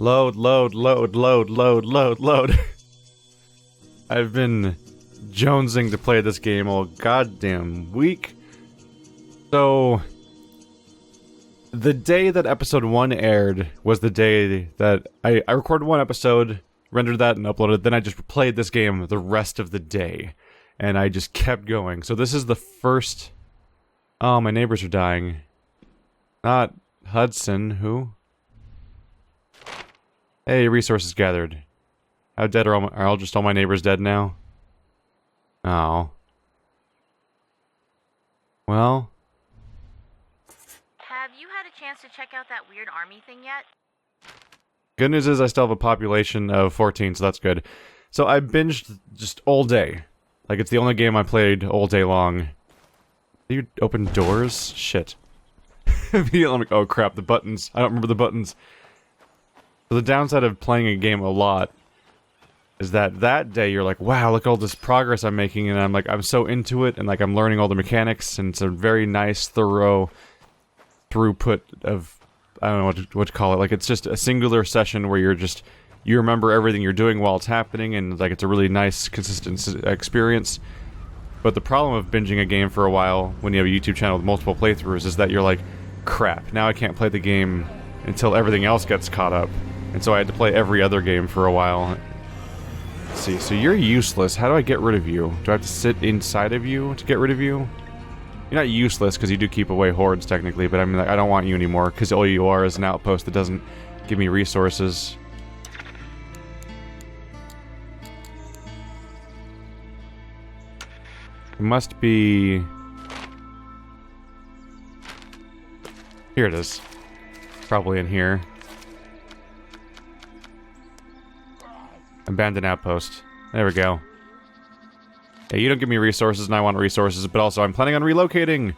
Load, load, load, load, load, load, load. I've been jonesing to play this game all goddamn week. So, the day that episode 1 aired was the day that I recorded one episode, rendered that, and uploaded it. Then I just played this game the rest of the day. And I just kept going. So this is the first... Oh, my neighbors are dying. Not Hudson, who? Hey, resources gathered. How dead are all just all my neighbors dead now? Oh. Well... Have you had a chance to check out that weird army thing yet? Good news is I still have a population of 14, so that's good. So I binged just all day. Like, it's the only game I played all day long. You open doors? Shit. Oh crap, the buttons. I don't remember the buttons. So the downside of playing a game a lot is that day you're like, wow, look at all this progress I'm making, and I'm so into it, and like I'm learning all the mechanics, and it's a very nice, thorough throughput of, I don't know what to call it. Like, it's just a singular session where you remember everything you're doing while it's happening, and like it's a really nice, consistent experience. But the problem of binging a game for a while when you have a YouTube channel with multiple playthroughs is that you're like, crap, now I can't play the game until everything else gets caught up. And so I had to play every other game for a while. Let's see, so you're useless. How do I get rid of you? Do I have to sit inside of you to get rid of you? You're not useless because you do keep away hordes technically, but I mean, like, I don't want you anymore because all you are is an outpost that doesn't give me resources. It must be... Here it is. Probably in here. Abandoned outpost. There we go. Yeah, you don't give me resources and I want resources, but also I'm planning on relocating!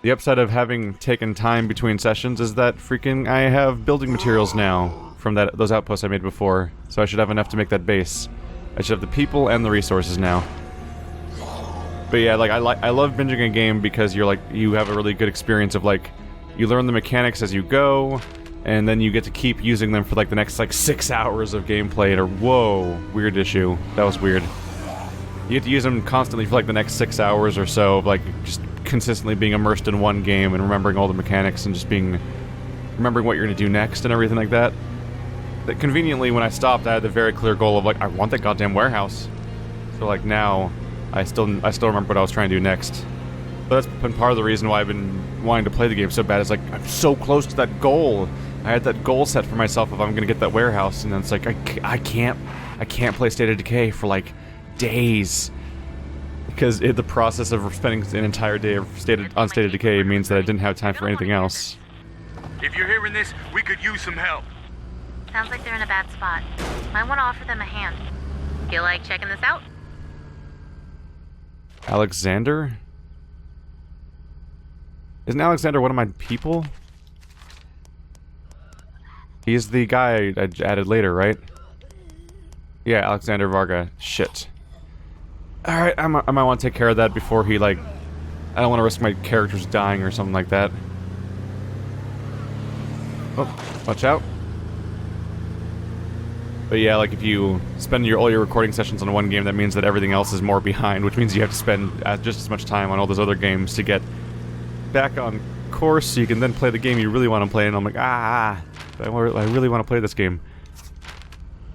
The upside of having taken time between sessions is that freaking I have building materials now from those outposts I made before, so I should have enough to make that base. I should have the people and the resources now. But yeah, like I love binging a game because you have a really good experience of like you learn the mechanics as you go, and then you get to keep using them for like the next like 6 hours of gameplay. Or whoa, weird issue. That was weird. You get to use them constantly for like the next 6 hours or so, of like just consistently being immersed in one game and remembering all the mechanics and just remembering what you're gonna do next and everything like that. That conveniently, when I stopped, I had the very clear goal of like I want that goddamn warehouse. So like now, I still remember what I was trying to do next. But that's been part of the reason why I've been wanting to play the game so bad. It's like I'm so close to that goal. I had that goal set for myself if I'm gonna get that warehouse, and then it's like I can't play State of Decay for like days because the process of spending an entire day on State of Decay means that I didn't have time for anything else. If you're hearing this, we could use some help. Sounds like they're in a bad spot. Might want to offer them a hand. Feel like checking this out? Alexander? Isn't Alexander one of my people? He's the guy I added later, right? Yeah, Alexander Varga. Shit. Alright, I might want to take care of that before he, like... I don't want to risk my characters dying or something like that. Oh, watch out. But yeah, like if you spend all your recording sessions on one game, that means that everything else is more behind, which means you have to spend just as much time on all those other games to get back on course so you can then play the game you really want to play, and I'm like, I really want to play this game.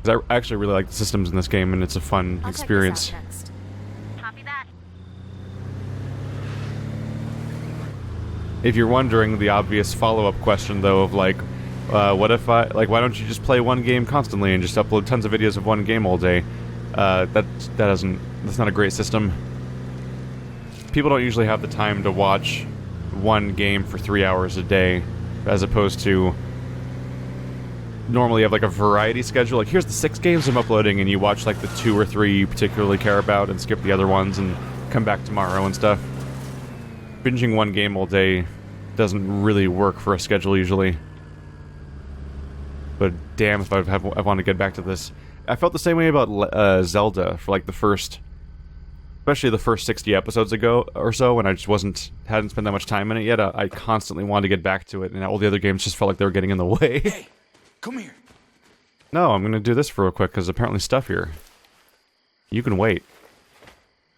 Because I actually really like the systems in this game, and it's a fun experience. Check this out next. Copy that. If you're wondering, the obvious follow-up question, though, of like, what if why don't you just play one game constantly and just upload tons of videos of one game all day? That's not a great system. People don't usually have the time to watch one game for 3 hours a day, as opposed to normally you have like a variety schedule. Like, here's the 6 games I'm uploading, and you watch like the 2 or 3 you particularly care about and skip the other ones and come back tomorrow and stuff. Binging one game all day doesn't really work for a schedule usually. But damn if I want to get back to this. I felt the same way about Zelda for like especially the first 60 episodes ago or so, when I just hadn't spent that much time in it yet. I constantly wanted to get back to it, and all the other games just felt like they were getting in the way. Hey, come here. No, I'm gonna do this real quick, because apparently stuff here. You can wait.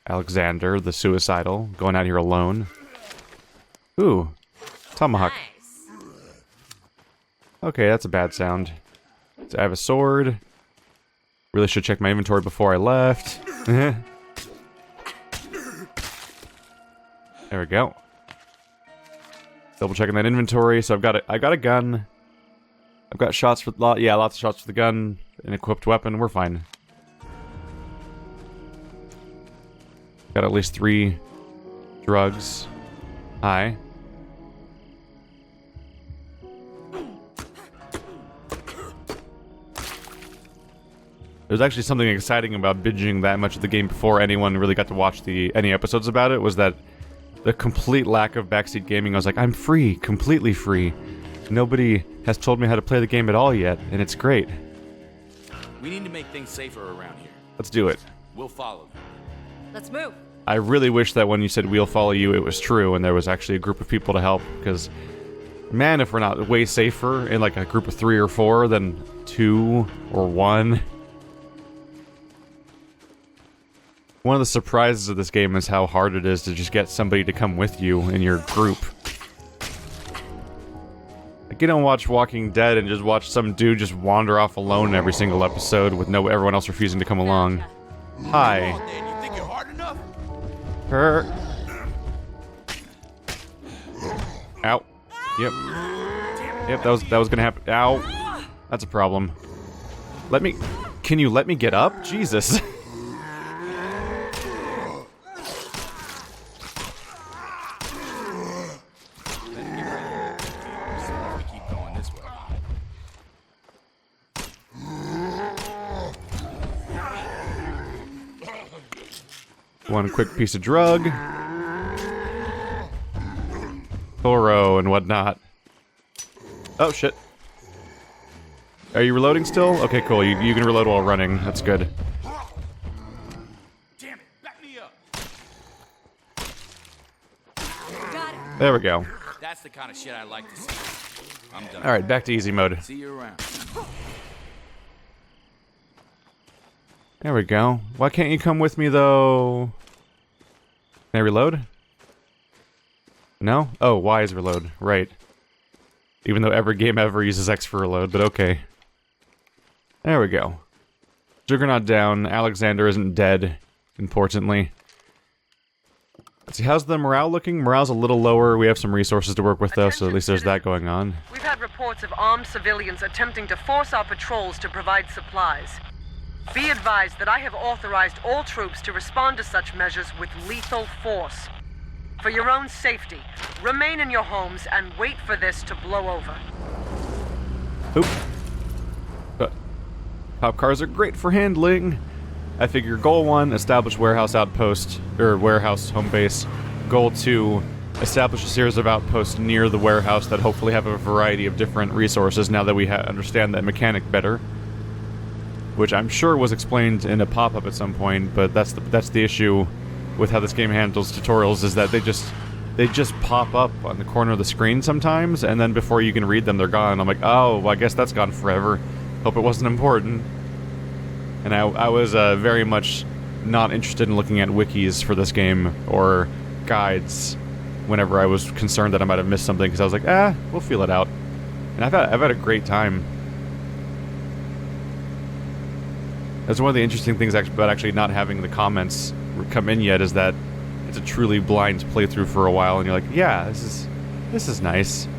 Alexander, the suicidal, going out here alone. Ooh. Tomahawk. Nice. Okay, that's a bad sound. So I have a sword. Really should check my inventory before I left. There we go. Double checking that inventory. So I got a gun. I've got shots for lots of shots for the gun, an equipped weapon. We're fine. Got at least 3 drugs. Hi. There's actually something exciting about binging that much of the game before anyone really got to watch any episodes about it, was that the complete lack of backseat gaming. I was like, I'm free, completely free. Nobody has told me how to play the game at all yet, and it's great. We need to make things safer around here. Let's do it. We'll follow you. Let's move. I really wish that when you said we'll follow you, it was true, and there was actually a group of people to help, because, man, if we're not way safer in like a group of 3 or 4 than 2 or 1. One of the surprises of this game is how hard it is to just get somebody to come with you in your group. Like, you don't watch Walking Dead and just watch some dude just wander off alone every single episode with everyone else refusing to come along. Hi. Come on, Dan. You think you're hard enough? Her. Ow. Yep. Yep, that was gonna happen. Ow. That's a problem. Can you let me get up? Jesus. Keep going this way. One quick piece of drug. Toro and whatnot. Oh, shit. Are you reloading still? Okay, cool. You can reload while running. That's good. Damn it, back me up. Got it. There we go. That's the kind of shit I like to see. I'm done. Alright, back to easy mode. See you around. There we go. Why can't you come with me, though? Can I reload? No? Oh, Y is reload. Right. Even though every game ever uses X for reload, but okay. There we go. Juggernaut down. Alexander isn't dead, importantly. Let's see, how's the morale looking? Morale's a little lower. We have some resources to work with, though, so at least there's that going on. We've had reports of armed civilians attempting to force our patrols to provide supplies. Be advised that I have authorized all troops to respond to such measures with lethal force. For your own safety, remain in your homes and wait for this to blow over. Oop. Pop cars are great for handling. I figure goal 1, establish warehouse outpost, or warehouse home base. Goal 2, establish a series of outposts near the warehouse that hopefully have a variety of different resources now that we understand that mechanic better. Which I'm sure was explained in a pop-up at some point, but that's the issue with how this game handles tutorials, is that they just pop up on the corner of the screen sometimes, and then before you can read them, they're gone. I'm like, oh, well, I guess that's gone forever. Hope it wasn't important. And I was very much not interested in looking at wikis for this game, or guides, whenever I was concerned that I might have missed something, because I was like, we'll feel it out. And I've had a great time. That's one of the interesting things about actually not having the comments come in yet, is that it's a truly blind playthrough for a while, and you're like, yeah, this is nice.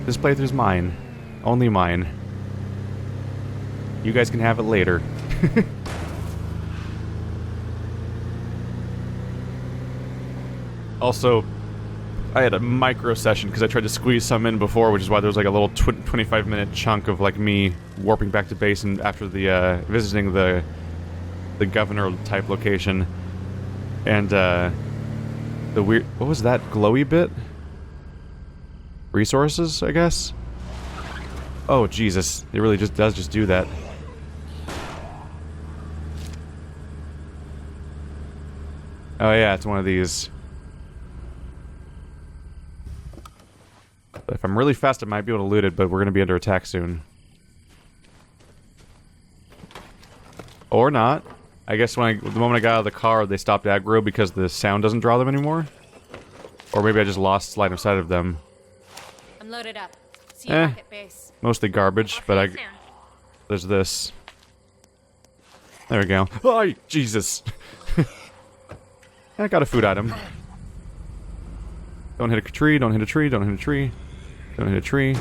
This playthrough's mine. Only mine. You guys can have it later. Also, I had a micro session because I tried to squeeze some in before, which is why there was like a little 25-minute chunk of like me warping back to base and after the visiting the governor type location, and the weird, what was that glowy bit? Resources, I guess. Oh Jesus, it really does just do that. Oh yeah, it's one of these. If I'm really fast, I might be able to loot it, but we're going to be under attack soon. Or not. I guess the moment I got out of the car, they stopped aggro because the sound doesn't draw them anymore. Or maybe I just lost line of sight of them. I'm loaded up. See you back at base. Mostly garbage, but See you soon. there's this. There we go. Oh, Jesus. I got a food item. Don't hit a tree, don't hit a tree, don't hit a tree. Don't hit a tree.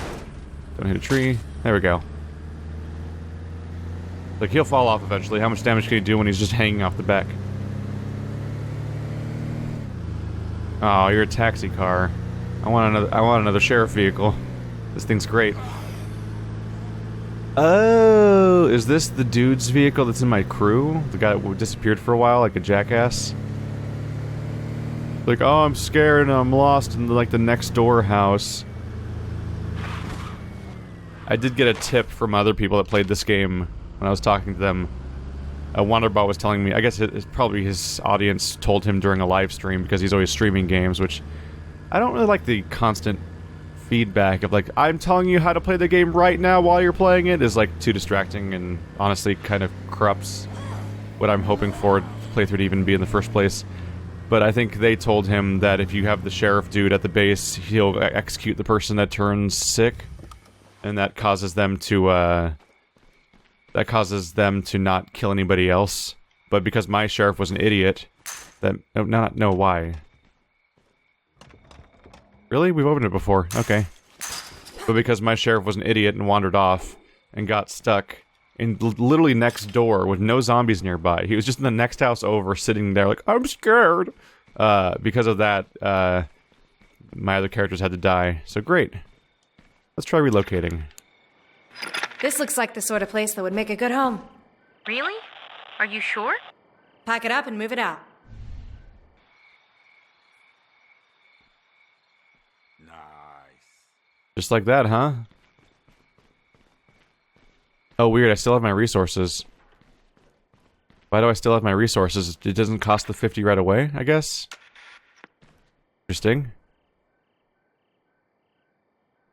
Don't hit a tree. There we go. Like, he'll fall off eventually. How much damage can he do when he's just hanging off the back? Oh, you're a taxi car. I want another sheriff vehicle. This thing's great. Oh, is this the dude's vehicle that's in my crew? The guy that disappeared for a while, like a jackass? Like, oh, I'm scared and I'm lost in, like, the next door house. I did get a tip from other people that played this game when I was talking to them. Wonderbot was telling me, I guess probably his audience told him during a live stream because he's always streaming games, which I don't really like the constant feedback of like, I'm telling you how to play the game right now while you're playing it is like too distracting and honestly kind of corrupts what I'm hoping for playthrough to even be in the first place. But I think they told him that if you have the sheriff dude at the base, he'll execute the person that turns sick, and that causes them to not kill anybody else. But because my sheriff was an idiot, why? Really? We've opened it before. Okay. But because my sheriff was an idiot and wandered off and got stuck in literally next door with no zombies nearby. He was just in the next house over sitting there like, I'm scared. Because of that, my other characters had to die. So great. Let's try relocating. This looks like the sort of place that would make a good home. Really? Are you sure? Pack it up and move it out. Nice. Just like that, huh? Oh, weird. I still have my resources. Why do I still have my resources? It doesn't cost the 50 right away, I guess? Interesting.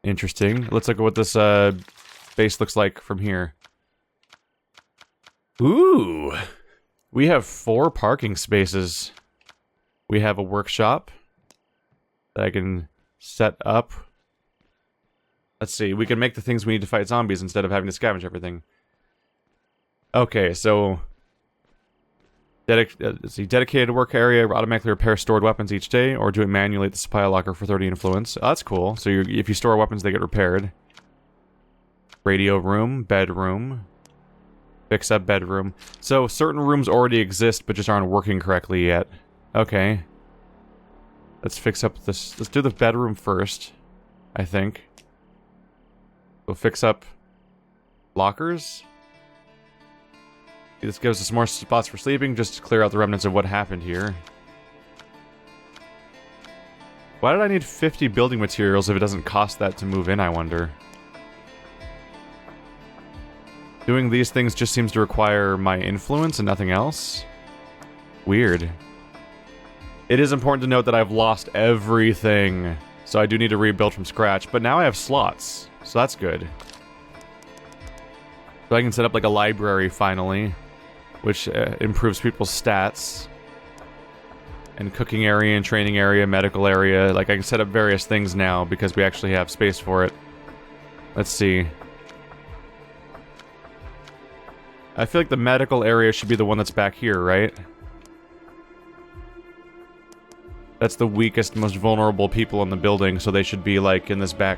Interesting. Let's look at what this, base looks like from here. Ooh! We have 4 parking spaces. We have a workshop that I can set up. Let's see, we can make the things we need to fight zombies instead of having to scavenge everything. Okay, so... let's see, dedicated work area, automatically repair stored weapons each day, or do it manually at the supply locker for 30 influence. Oh, that's cool. So if you store weapons, they get repaired. Radio room, bedroom. Fix up bedroom. So certain rooms already exist, but just aren't working correctly yet. Okay. Let's fix up this. Let's do the bedroom first, I think. We'll fix up lockers. This gives us more spots for sleeping, just to clear out the remnants of what happened here. Why did I need 50 building materials if it doesn't cost that to move in, I wonder? Doing these things just seems to require my influence and nothing else. Weird. It is important to note that I've lost everything, so I do need to rebuild from scratch, but now I have slots, so that's good. So I can set up like a library finally, which improves people's stats. And cooking area and training area, medical area. Like I can set up various things now because we actually have space for it. Let's see. I feel like the medical area should be the one that's back here, right? That's the weakest, most vulnerable people in the building, so they should be like in this back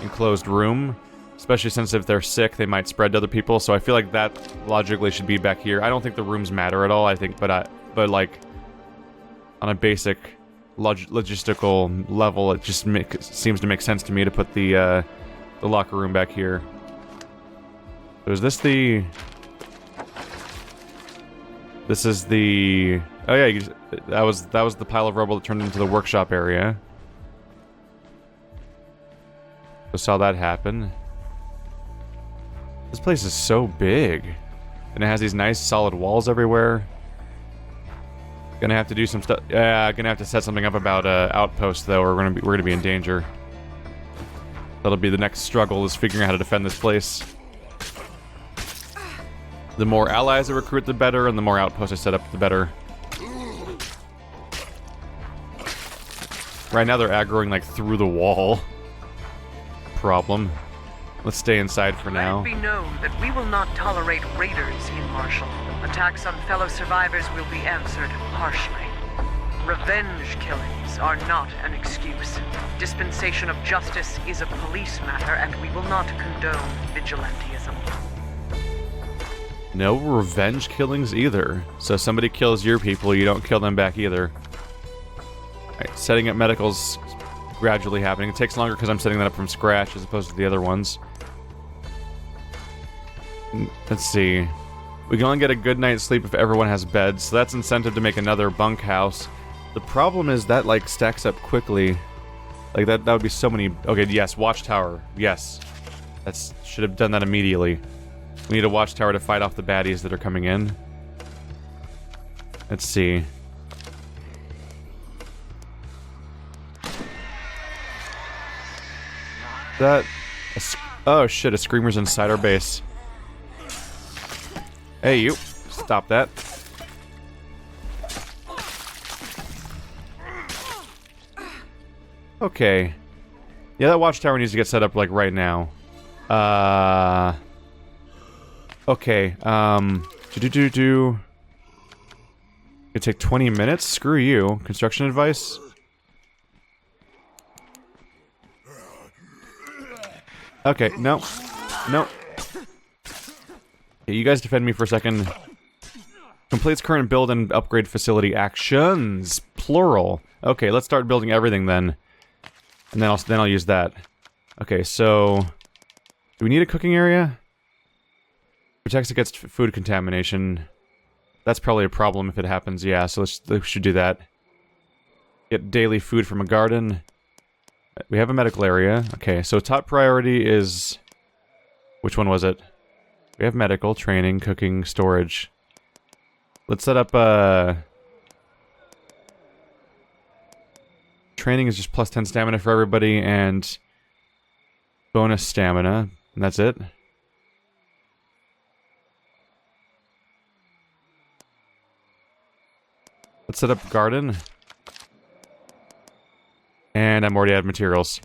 enclosed room. Especially since if they're sick, they might spread to other people, so I feel like that logically should be back here. I don't think the rooms matter at all, I think, but like, on a basic logistical level, it just seems to make sense to me to put the locker room back here. So is this the... This is the... Oh yeah, that was the pile of rubble that turned into the workshop area. So saw that happen. This place is so big. And it has these nice solid walls everywhere. Gonna have to do some stuff. Yeah, gonna have to set something up about outposts though, or we're gonna be in danger. That'll be the next struggle, is figuring out how to defend this place. The more allies I recruit, the better, and the more outposts I set up, the better. Right now they're aggroing like through the wall. Problem. Let's stay inside for now. Let it be known that we will not tolerate raiders in Marshall. Attacks on fellow survivors will be answered harshly. Revenge killings are not an excuse. Dispensation of justice is a police matter, and we will not condone vigilantism. No revenge killings either. So if somebody kills your people, you don't kill them back either. Alright, setting up medical's gradually happening. It takes longer because I'm setting that up from scratch as opposed to the other ones. Let's see. We can only get a good night's sleep if everyone has beds, so that's incentive to make another bunkhouse. The problem is that, like, stacks up quickly. Like, that would be so many... Okay, yes, watchtower. Yes. Should have done that immediately. We need a watchtower to fight off the baddies that are coming in. Let's see. Oh shit, a screamer's inside our base. Hey, you. Stop that. Okay. Yeah, that watchtower needs to get set up, like, right now. Okay, It'd take 20 minutes? Screw you. Construction advice? Okay, no. No. Okay, you guys defend me for a second. Completes current build and upgrade facility actions. Plural. Okay, let's start building everything then. And then I'll use that. Okay, so... Do we need a cooking area? Protects against food contamination. That's probably a problem if it happens, yeah, so we should do that. Get daily food from a garden. We have a medical area. Okay, so top priority is... Which one was it? We have medical, training, cooking, storage. Let's set up, Training is just plus 10 stamina for everybody, and... bonus stamina, and that's it. Let's set up garden. And I'm already out of materials.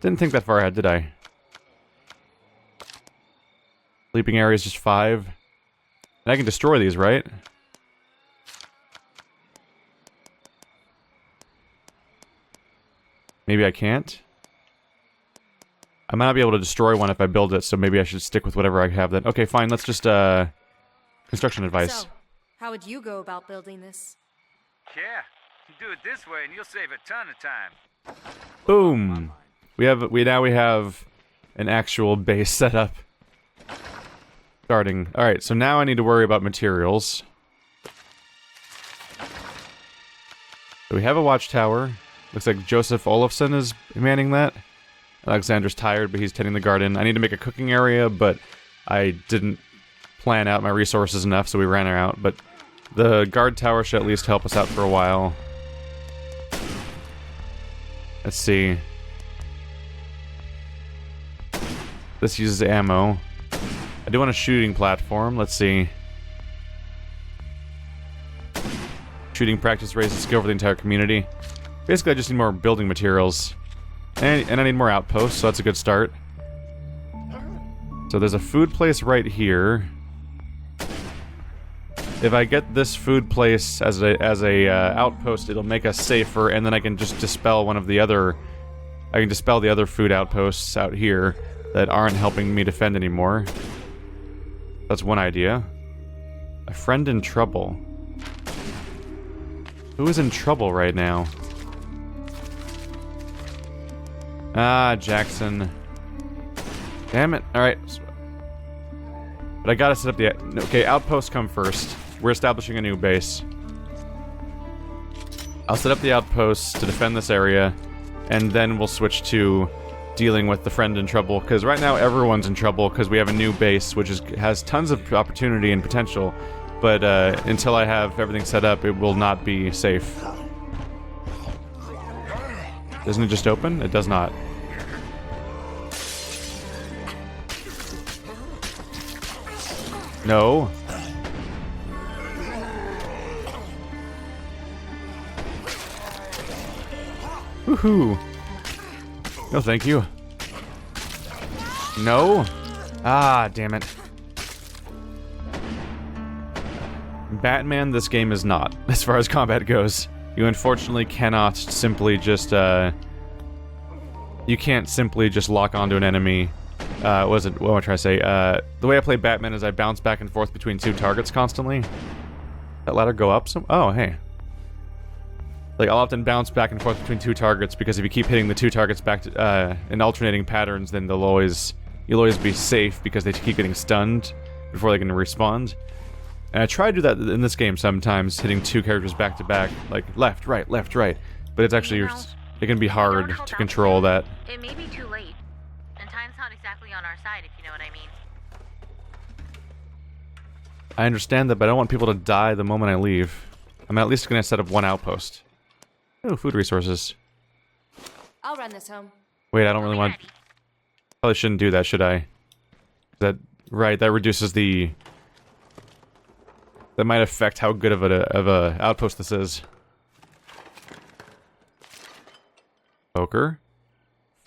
Didn't think that far ahead, did I? Sleeping area is just 5. And I can destroy these, right? Maybe I can't? I might not be able to destroy one if I build it, so maybe I should stick with whatever I have then. Okay, fine, let's just, construction advice. So, how would you go about building this? Yeah, you do it this way and you'll save a ton of time. Boom! We now have an actual base set up. Starting. Alright, so now I need to worry about materials. So we have a watchtower. Looks like Joseph Olafson is manning that. Alexander's tired, but he's tending the garden. I need to make a cooking area, but I didn't plan out my resources enough, so we ran out. But the guard tower should at least help us out for a while. Let's see. This uses ammo. I do want a shooting platform. Let's see. Shooting practice raises skill for the entire community. Basically, I just need more building materials. And I need more outposts, so that's a good start. So there's a food place right here. If I get this food place as a outpost, it'll make us safer, and then I can just dispel one of the other... I can dispel the other food outposts out here that aren't helping me defend anymore. That's one idea. A friend in trouble. Who is in trouble right now? Ah, Jackson. Damn it. Alright. But I gotta set up the... Okay, outposts come first. We're establishing a new base. I'll set up the outposts to defend this area, and then we'll switch to dealing with the friend in trouble, because right now everyone's in trouble because we have a new base, which has tons of opportunity and potential, but until I have everything set up, it will not be safe. Doesn't it just open? It does not. No. Woohoo! No, thank you. No? Ah, damn it. Batman, this game is not, as far as combat goes. You unfortunately cannot simply just, you can't simply just lock onto an enemy. What am I trying to say? The way I play Batman is I bounce back and forth between 2 targets constantly. That ladder go up some? Oh, hey. Like, I'll often bounce back and forth between 2 targets, because if you keep hitting the 2 targets back to, in alternating patterns, then you'll always be safe, because they keep getting stunned before they can respawn. And I try to do that in this game sometimes, hitting 2 characters back to back, like left, right, but it's actually, it can be hard to control that. It may be too late, and time's not exactly on our side, if you know what I mean. I understand that, but I don't want people to die the moment I leave. I'm at least gonna set up 1 outpost. Oh, food resources. I'll run this home. Wait, I don't really want... Probably shouldn't do that, should I? That reduces the... That might affect how good of a outpost this is. Poker.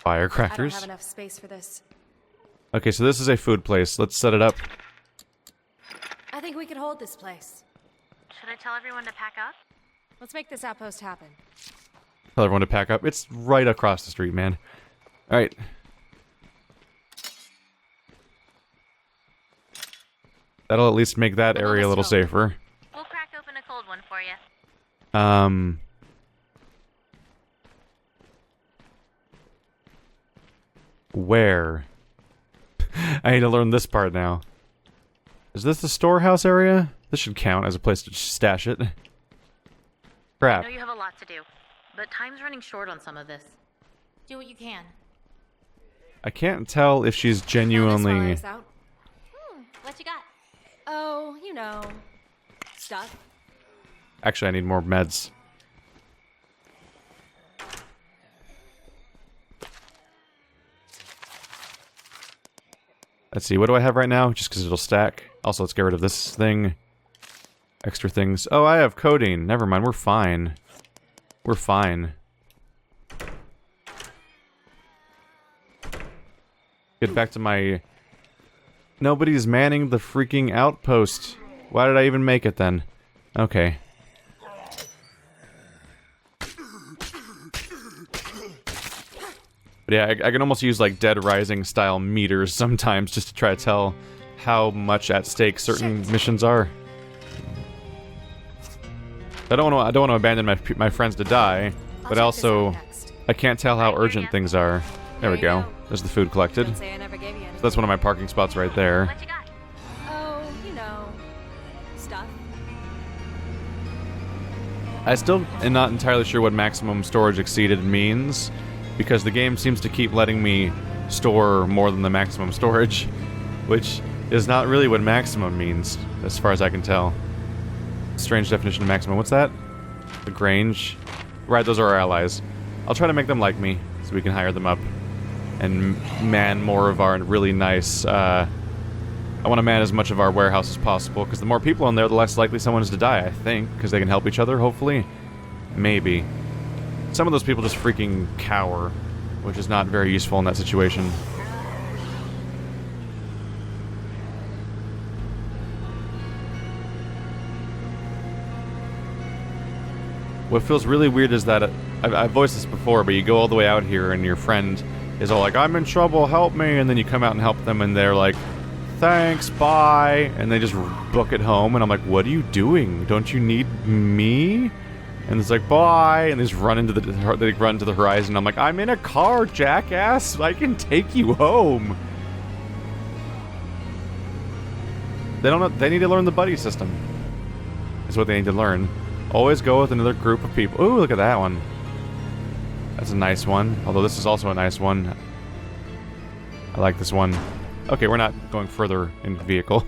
Firecrackers. I don't have enough space for this. Okay, so this is a food place. Let's set it up. I think we could hold this place. Should I tell everyone to pack up? Let's make this outpost happen. Tell everyone to pack up. It's right across the street, man. Alright. That'll at least make that area a little safer. We'll crack open a cold one for you. Where? I need to learn this part now. Is this the storehouse area? This should count as a place to stash it. Crap. I know you have a lot to do, but time's running short on some of this. Do what you can. I can't tell if she's genuinely... What you got? Oh, you know, stuff. Actually, I need more meds. Let's see, what do I have right now? Just because it'll stack. Also, let's get rid of this thing. Extra things. Oh, I have codeine. Never mind, we're fine. We're fine. Get back to my... Nobody's manning the freaking outpost. Why did I even make it then? Okay. But yeah, I can almost use like Dead Rising style meters sometimes just to try to tell how much at stake certain missions are. I don't want to abandon my friends to die, but also I can't tell how urgent things are. There we go. There's the food collected. So that's one of my parking spots right there. What you got? Oh, you know, stuff. I still am not entirely sure what maximum storage exceeded means, because the game seems to keep letting me store more than the maximum storage, which is not really what maximum means, as far as I can tell. Strange definition of maximum. What's that? The Grange? Right, those are our allies. I'll try to make them like me, so we can hire them up. And man more of our really nice, I want to man as much of our warehouse as possible, because the more people in there, the less likely someone is to die, I think, because they can help each other, hopefully. Maybe. Some of those people just freaking cower, which is not very useful in that situation. What feels really weird is that, I've voiced this before, but you go all the way out here and your friend is all like, I'm in trouble, help me, and then you come out and help them and they're like, thanks, bye, and they just book it home, and I'm like, what are you doing? Don't you need me? And it's like, bye, and they just run into the horizon. I'm like, I'm in a car, jackass, I can take you home. They need to learn the buddy system. Is what they need to learn. Always go with another group of people. Ooh, look at that one. That's a nice one. Although this is also a nice one. I like this one. Okay, we're not going further in the vehicle.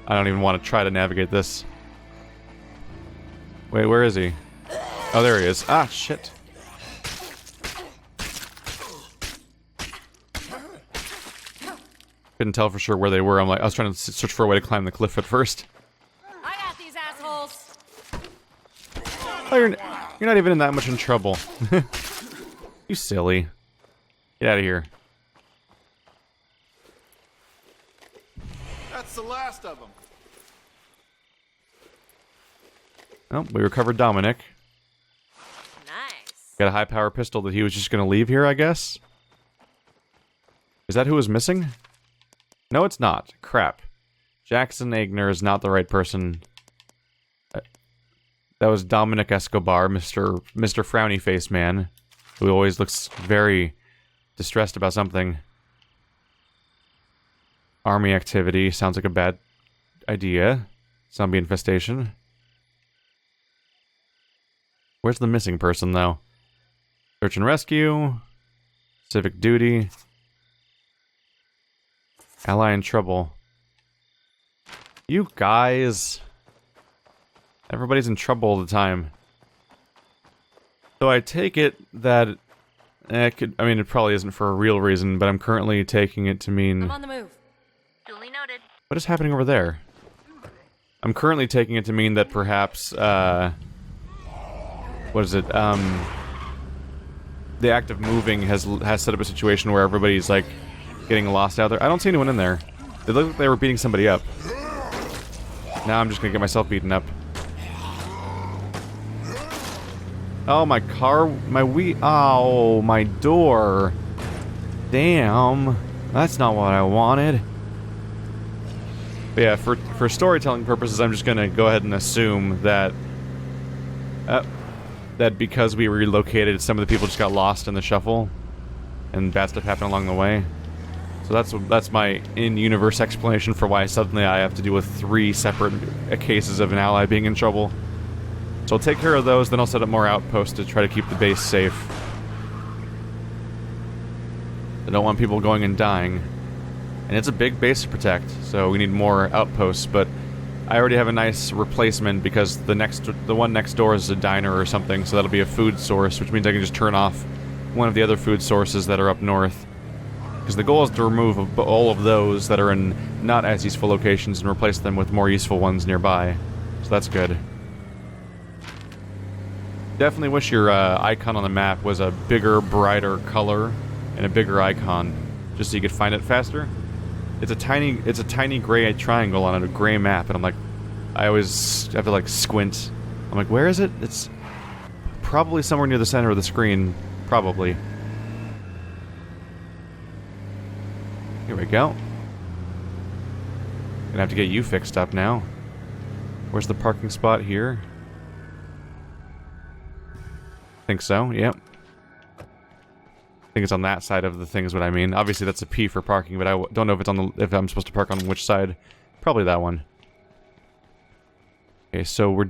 I don't even want to try to navigate this. Wait, where is he? Oh, there he is. Ah, shit. Couldn't tell for sure where they were. I was trying to search for a way to climb the cliff at first. I got these assholes. Oh, you're not even in that much in trouble. You silly. Get out of here. That's the last of them. Oh, we recovered Dominic. Nice. Got a high-power pistol that he was just gonna leave here, I guess? Is that who was missing? No, it's not. Crap. Jackson Agner is not the right person. That was Dominic Escobar, Mr. Frowny Face Man, who always looks very distressed about something. Army activity sounds like a bad idea. Zombie infestation. Where's the missing person, though? Search and rescue. Civic duty. Ally in trouble. You guys. Everybody's in trouble all the time. So I take it that... I mean, it probably isn't for a real reason, but I'm currently taking it to mean... I'm on the move. Duly noted. What is happening over there? I'm currently taking it to mean that perhaps, what is it, the act of moving has set up a situation where everybody's, like, getting lost out there. I don't see anyone in there. They look like they were beating somebody up. Now I'm just gonna get myself beaten up. Oh, my car, oh, my door. Damn. That's not what I wanted. But yeah, for storytelling purposes, I'm just gonna go ahead and assume that that because we relocated, some of the people just got lost in the shuffle, and bad stuff happened along the way. So that's my in-universe explanation for why suddenly I have to deal with 3 separate cases of an ally being in trouble. So I'll take care of those, then I'll set up more outposts to try to keep the base safe. I don't want people going and dying. And it's a big base to protect, so we need more outposts, but I already have a nice replacement because the one next door is a diner or something, so that'll be a food source, which means I can just turn off one of the other food sources that are up north. Because the goal is to remove all of those that are in not as useful locations and replace them with more useful ones nearby. So that's good. Definitely wish your icon on the map was a bigger, brighter color and a bigger icon, just so you could find it faster. It's a tiny gray triangle on a gray map, and I'm like, I always have to like squint. I'm like, where is it? It's probably somewhere near the center of the screen, probably. Here we go. Gonna have to get you fixed up now. Where's the parking spot here? Think so, yep. I think it's on that side of the thing is what I mean. Obviously that's a P for parking, but I don't know if it's on if I'm supposed to park on which side. Probably that one. Okay, so we're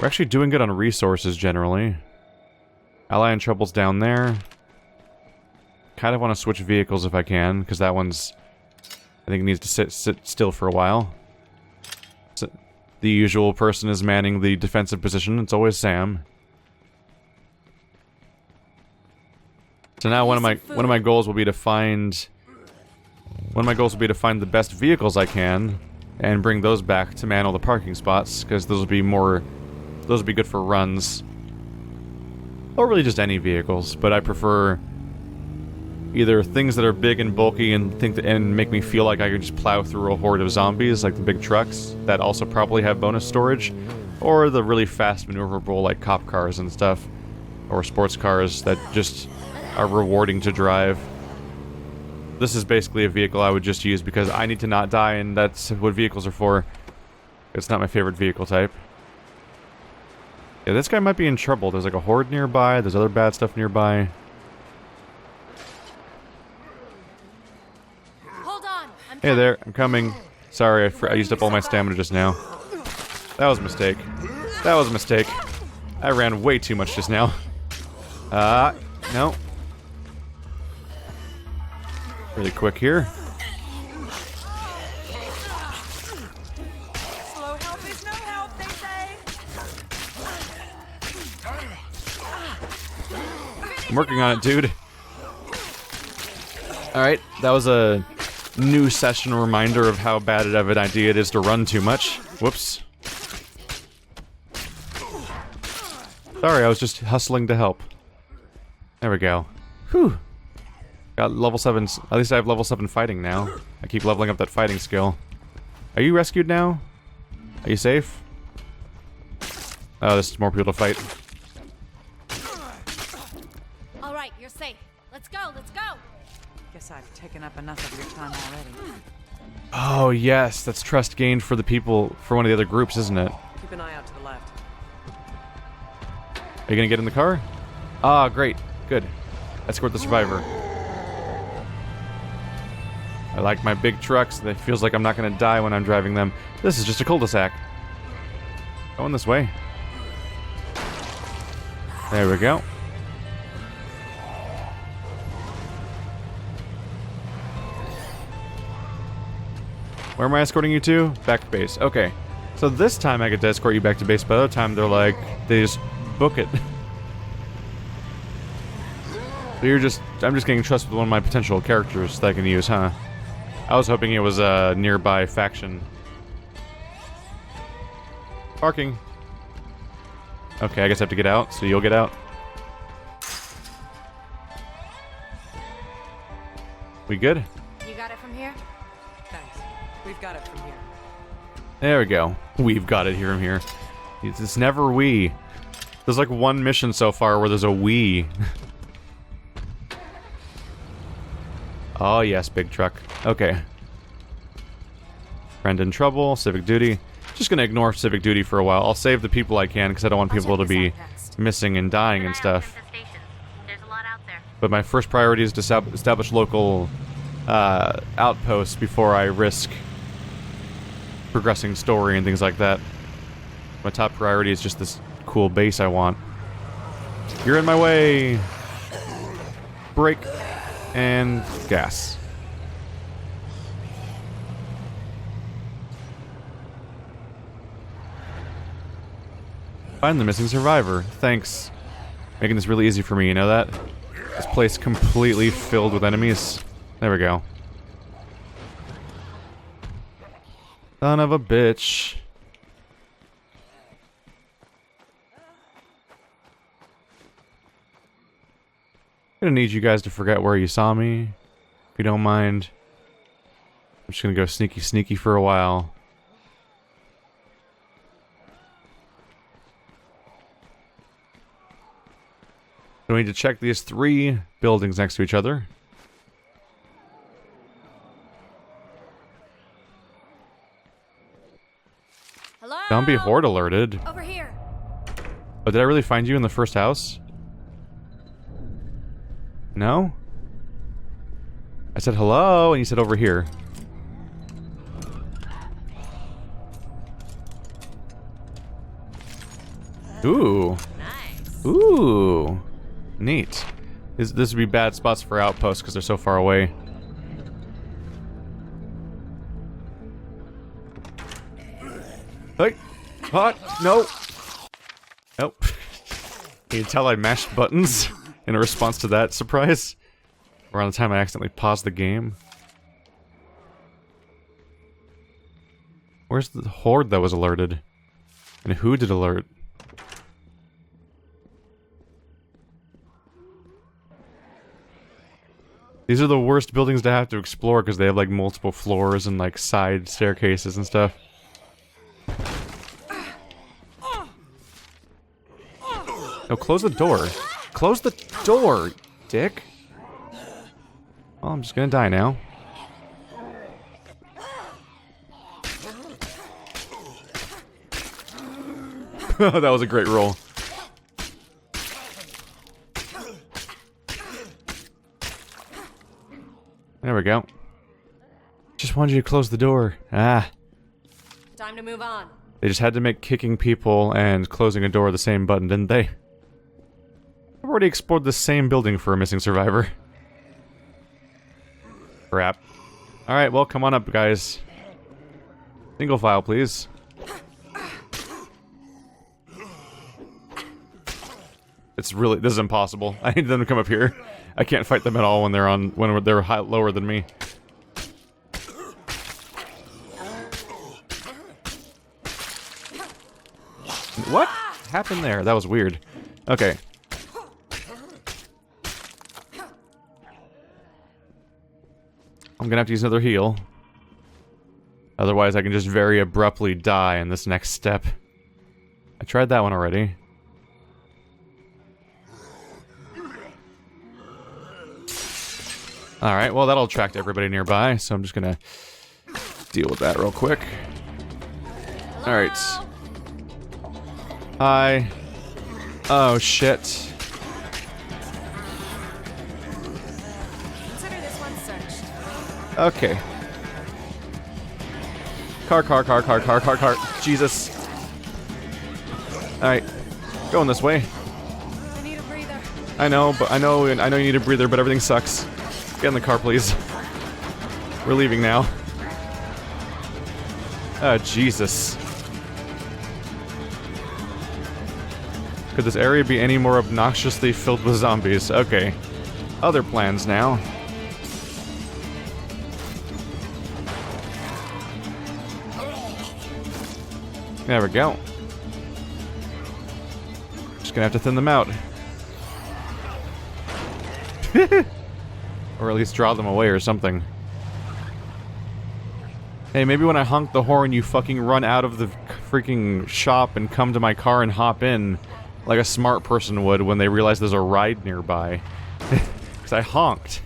actually doing good on resources generally. Ally in trouble's down there. Kind of want to switch vehicles if I can, because that one's I think it needs to sit still for a while. So the usual person is manning the defensive position. It's always Sam. So now one of my goals will be to find the best vehicles I can and bring those back to man all the parking spots, because those will be good for runs. Or really just any vehicles, but I prefer either things that are big and bulky and make me feel like I can just plow through a horde of zombies, like the big trucks that also probably have bonus storage, or the really fast maneuverable like cop cars and stuff, or sports cars that just are rewarding to drive. This is basically a vehicle I would just use because I need to not die, and that's what vehicles are for. It's not my favorite vehicle type. Yeah, this guy might be in trouble. There's like a horde nearby, there's other bad stuff nearby. Hold on. Hey there, I'm coming. Sorry, I used up all my stamina just now. That was a mistake. That was a mistake. I ran way too much just now. No. Really quick here. Slow help is no help, they say. I'm working on it, dude. Alright, that was a new session reminder of how bad of an idea it is to run too much. Whoops. Sorry, I was just hustling to help. There we go. Whew. Got level 7. At least I have level 7 fighting now. I keep leveling up that fighting skill. Are you rescued now? Are you safe? Oh, there's more people to fight. All right, you're safe. Let's go, let's go. Guess I've taken up enough of your time already. Oh, yes. That's trust gained for the people, for one of the other groups, isn't it? Keep an eye out to the left. Are you gonna get in the car? Ah, great. Good. Escort the survivor. I like my big trucks. It feels like I'm not gonna die when I'm driving them. This is just a cul-de-sac. Going this way. There we go. Where am I escorting you to? Back to base. Okay. So this time I get to escort you back to base, but the other time they're like, they just book it. So I'm just getting trust with one of my potential characters that I can use, huh? I was hoping it was a nearby faction. Parking. Okay, I guess I have to get out, so you'll get out. We good? You got it from here? Thanks. We've got it from here. There we go. We've got it here from here. It's never we. There's like one mission so far where there's a we. Oh yes, big truck. Okay. Friend in trouble, civic duty. Just gonna ignore civic duty for a while. I'll save the people I can because I don't want people to be missing and dying and stuff. There's a lot out there. But my first priority is to establish local outposts before I risk progressing story and things like that. My top priority is just this cool base I want. You're in my way! Brake and gas. Find the missing survivor. Thanks. Making this really easy for me, you know that? This place completely filled with enemies. There we go. Son of a bitch. I'm gonna need you guys to forget where you saw me, if you don't mind. I'm just gonna go sneaky sneaky for a while. So we need to check these 3 buildings next to each other. Hello? Zombie horde alerted. Over here. Oh, did I really find you in the first house? No? I said hello, and you said over here. Ooh. Nice. Ooh. Neat. This would be bad spots for outposts because they're so far away. Hey! Hot! No! Nope. Can you tell I mashed buttons in a response to that surprise? Around the time I accidentally paused the game. Where's the horde that was alerted? And who did alert? These are the worst buildings to have to explore because they have like multiple floors and like side staircases and stuff. No, close the door. Close the door, dick. Well, I'm just gonna die now. That was a great roll. There we go. Just wanted you to close the door. Ah. Time to move on. They just had to make kicking people and closing a door the same button, didn't they? I've already explored the same building for a missing survivor. Crap. Alright, well, come on up, guys. Single file, please. It's really... This is impossible. I need them to come up here. I can't fight them at all when they're on... when they're lower than me. What happened there? That was weird. Okay. I'm gonna have to use another heal. Otherwise, I can just very abruptly die in this next step. I tried that one already. Alright, well that'll attract everybody nearby, so I'm just gonna deal with that real quick. Alright. Hi. Oh shit. Consider this one searched. Okay. Car. Jesus. Alright. Going this way. I need a breather. I know you need a breather, but everything sucks. Get in the car, please. We're leaving now. Oh, Jesus. Could this area be any more obnoxiously filled with zombies? Okay. Other plans now. There we go. Just gonna have to thin them out. Or at least draw them away or something. Hey, maybe when I honk the horn, you fucking run out of the freaking shop and come to my car and hop in, like a smart person would when they realize there's a ride nearby. Because I honked.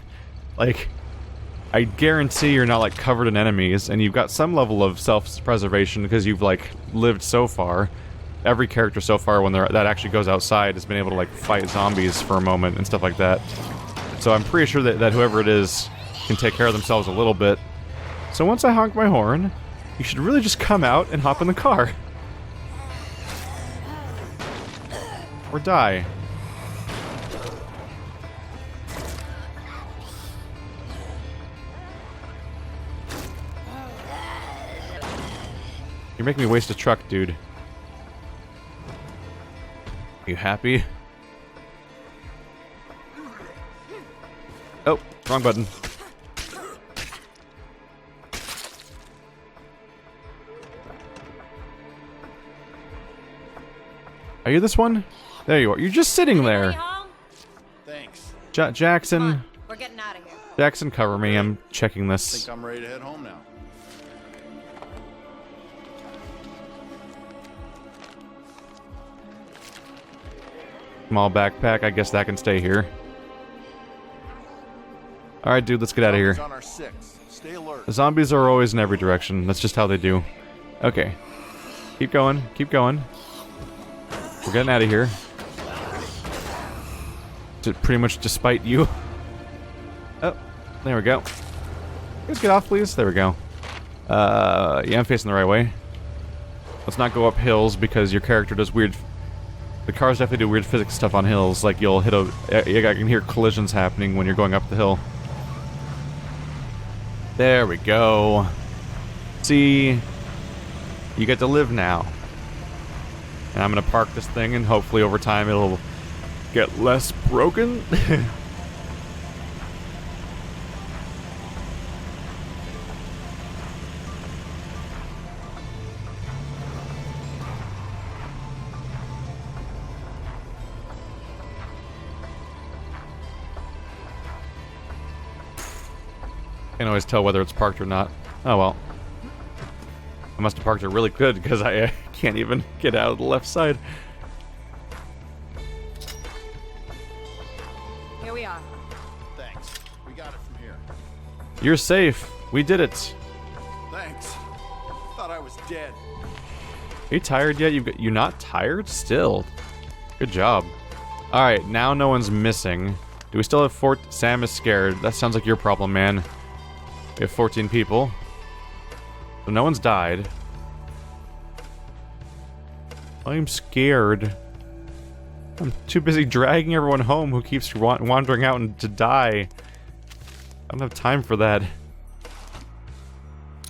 Like, I guarantee you're not, like, covered in enemies, and you've got some level of self-preservation because you've, like, lived so far. Every character so far, when that actually goes outside, has been able to, like, fight zombies for a moment and stuff like that. So I'm pretty sure that whoever it is can take care of themselves a little bit. So once I honk my horn, you should really just come out and hop in the car. Or die. You're making me waste a truck, dude. You happy? Oh, wrong button. Are you this one? There you are. You're just sitting there. Thanks. Jackson. We're getting out of here. Jackson, cover me. I'm checking I this. think I'm ready to head home now. Small backpack. I guess that can stay here. Alright, dude, let's get out of here. On our 6. Stay alert. The zombies are always in every direction. That's just how they do. Okay. Keep going. Keep going. We're getting out of here. Pretty much despite you. Oh, there we go. Let's get off, please. There we go. Yeah, I'm facing the right way. Let's not go up hills because your character does weird... The cars definitely do weird physics stuff on hills. Like, you'll hit a... I can hear collisions happening when you're going up the hill. There we go. See? You get to live now. And I'm gonna park this thing and hopefully over time it'll get less broken. Can't always tell whether it's parked or not. Oh well. I must have parked it really good because I can't even get out of the left side. Here we are. Thanks. We got it from here. You're safe. We did it. Thanks. Thought I was dead. Are you tired yet? You're not tired? Still. Good job. Alright, now no one's missing. Do we still have Sam is scared. That sounds like your problem, man. We have 14 people. So no one's died. I'm scared. I'm too busy dragging everyone home who keeps wandering out and to die. I don't have time for that.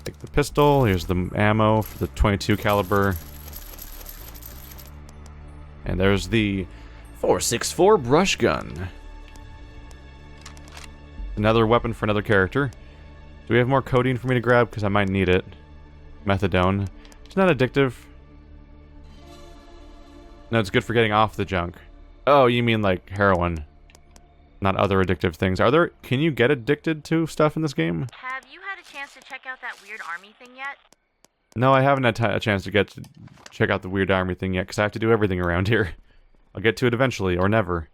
Take the pistol. Here's the ammo for the 22 caliber. And there's the 464 brush gun. Another weapon for another character. Do we have more codeine for me to grab? Because I might need it. Methadone. It's not addictive. No, it's good for getting off the junk. Oh, you mean like heroin. Not other addictive things. Can you get addicted to stuff in this game? Have you had a chance to check out that weird army thing yet? No, I haven't had a chance to check out the weird army thing yet, because I have to do everything around here. I'll get to it eventually, or never.